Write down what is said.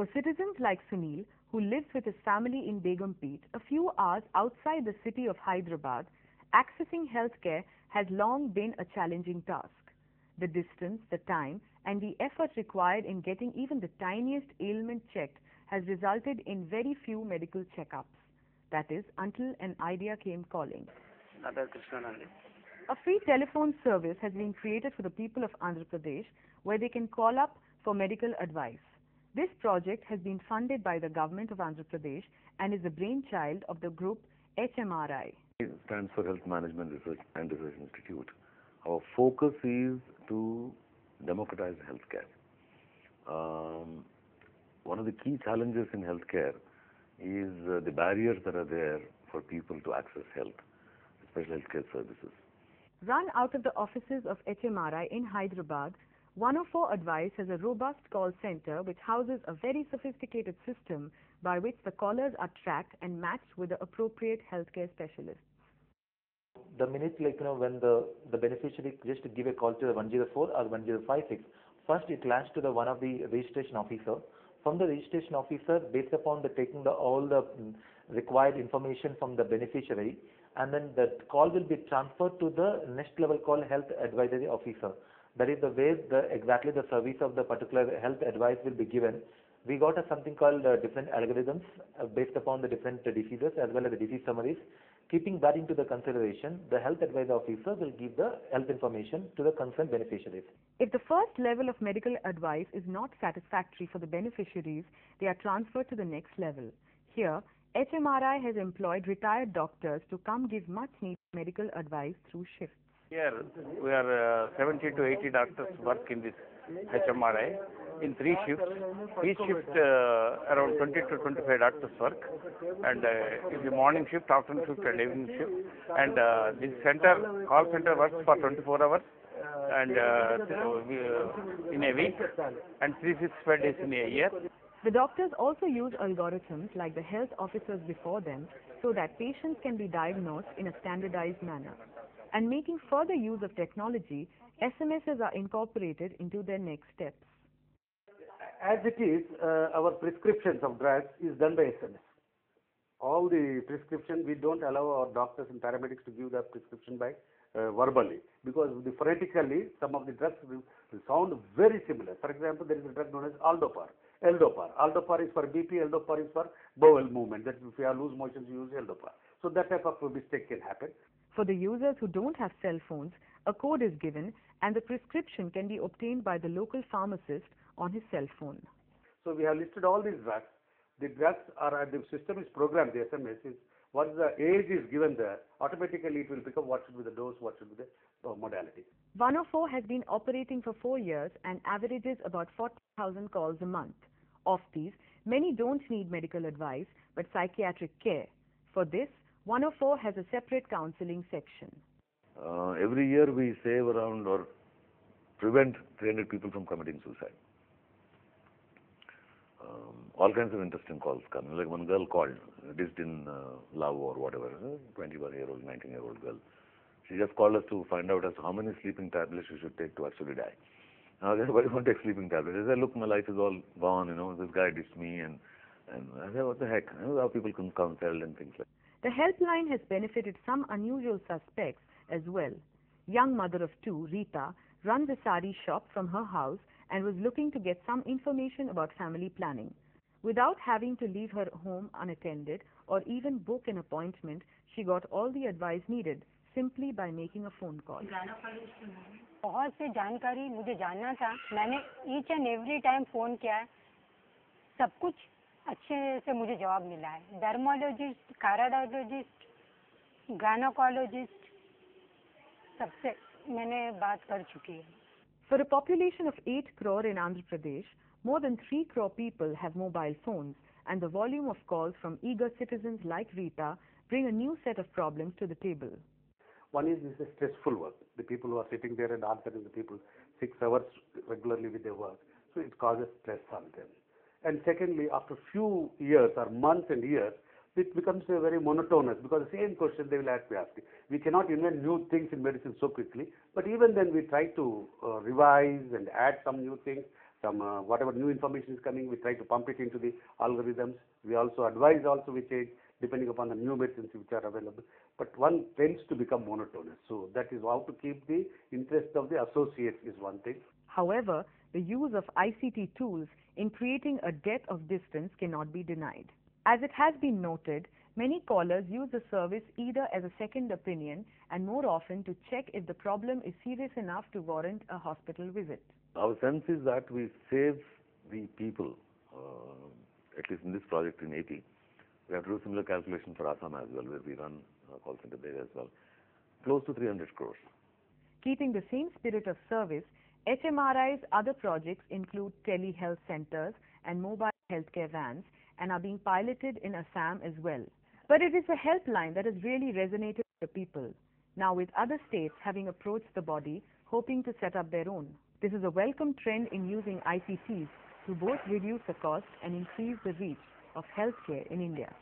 For citizens like Sunil, who lives with his family in Begumpet, a few hours outside the city of Hyderabad, accessing healthcare has long been a challenging task. The distance, the time, and the effort required in getting even the tiniest ailment checked has resulted in very few medical checkups. That is, until an idea came calling. A free telephone service has been created for the people of Andhra Pradesh where they can call up for medical advice. This project has been funded by the government of Andhra Pradesh and is the brainchild of the group HMRI. It stands for Health Management Research and Research Institute. Our focus is to democratize healthcare. One of the key challenges in healthcare is the barriers that are there for people to access health, especially healthcare services. Run out of the offices of HMRI in Hyderabad, 104 Advice has a robust call center which houses a very sophisticated system by which the callers are tracked and matched with the appropriate healthcare specialists. The minute, when the beneficiary just to give a call to the 104 or 1056, first it lands to the one of the registration officer. From the registration officer, based upon the taking all the required information from the beneficiary, and then the call will be transferred to the next level called health advisory officer. That is the way exactly the service of the particular health advice will be given. We got something called different algorithms based upon the different diseases as well as the disease summaries. Keeping that into the consideration, the health advisor officer will give the health information to the concerned beneficiaries. If the first level of medical advice is not satisfactory for the beneficiaries, they are transferred to the next level. Here, HMRI has employed retired doctors to come give much needed medical advice through shifts. Here we are 70 to 80 doctors work in this HMRI in 3 shifts. Each shift around 20 to 25 doctors work, and in the morning shift, afternoon shift, and evening shift. And this call center works for 24 hours and in a week and 365 days in a year. The doctors also use algorithms like the health officers before them so that patients can be diagnosed in a standardized manner. And making further use of technology, SMSs are incorporated into their next steps. As it is, our prescriptions of drugs is done by SMS. All the prescription, we don't allow our doctors and paramedics to give the prescription by verbally, because phonetically some of the drugs will sound very similar. For example, there is a drug known as Aldopar. Aldopar is for BP, Aldopar is for bowel movement. That if you have loose motions, you use Aldopar. So that type of mistake can happen. For the users who don't have cell phones, a code is given and the prescription can be obtained by the local pharmacist on his cell phone. So we have listed all these drugs. The drugs are, the system is programmed, the SMS is, once the age is given there, automatically it will pick up what should be the dose, what should be the modality. 104 has been operating for 4 years and averages about 40,000 calls a month. Of these, many don't need medical advice but psychiatric care. For this, 104 has a separate counseling section. Every year we save around or prevent 300 people from committing suicide. All kinds of interesting calls come. Like one girl called, dished in love or whatever, 21-year-old, 19-year-old girl. She just called us to find out as to how many sleeping tablets she should take to actually die. Now, why do you want to take sleeping tablets? I said, look, my life is all gone, this guy dissed me, and I said, what the heck? How people can counsel and things like that. The helpline has benefited some unusual suspects as well. Young mother of 2, Rita, runs a sari shop from her house and was looking to get some information about family planning. Without having to leave her home unattended or even book an appointment, she got all the advice needed simply by making a phone call. बहुत से जानकारी मुझे जानना था, मैंने each and every time phone किया है, सब कुछ अच्छे से मुझे जवाब मिला है. डर्मोलॉजिस्ट, कार्डियोलॉजिस्ट, गायनेकोलॉजिस्ट, सबसे मैंने बात कर चुकी है. For a population of 8 crore in Andhra Pradesh, more than 3 crore people have mobile phones, and the volume of calls from eager citizens like Rita bring a new set of problems to the table. One is this stressful work. The people who are sitting there and answering the people 6 hours regularly with their work, so it causes stress on them. And secondly, after few years or months and years, it becomes very monotonous because the same question they will ask me asking. We cannot invent new things in medicine so quickly, but even then we try to revise and add some new things. some whatever new information is coming, we try to pump it into the algorithms. We also advise we change depending upon the new medicines which are available. But one tends to become monotonous. So that is how to keep the interest of the associates is one thing. However, the use of ICT tools in creating a debt of distance cannot be denied. As it has been noted, many callers use the service either as a second opinion and more often to check if the problem is serious enough to warrant a hospital visit. Our sense is that we save the people, at least in this project in AP. We have to do similar calculation for Assam as well, where we run a call center there as well. Close to 300 crores. Keeping the same spirit of service, HMRI's other projects include telehealth centers and mobile healthcare vans and are being piloted in Assam as well. But it is a helpline that has really resonated with the people. Now with other states having approached the body, hoping to set up their own. This is a welcome trend in using ICTs to both reduce the cost and increase the reach of healthcare in India.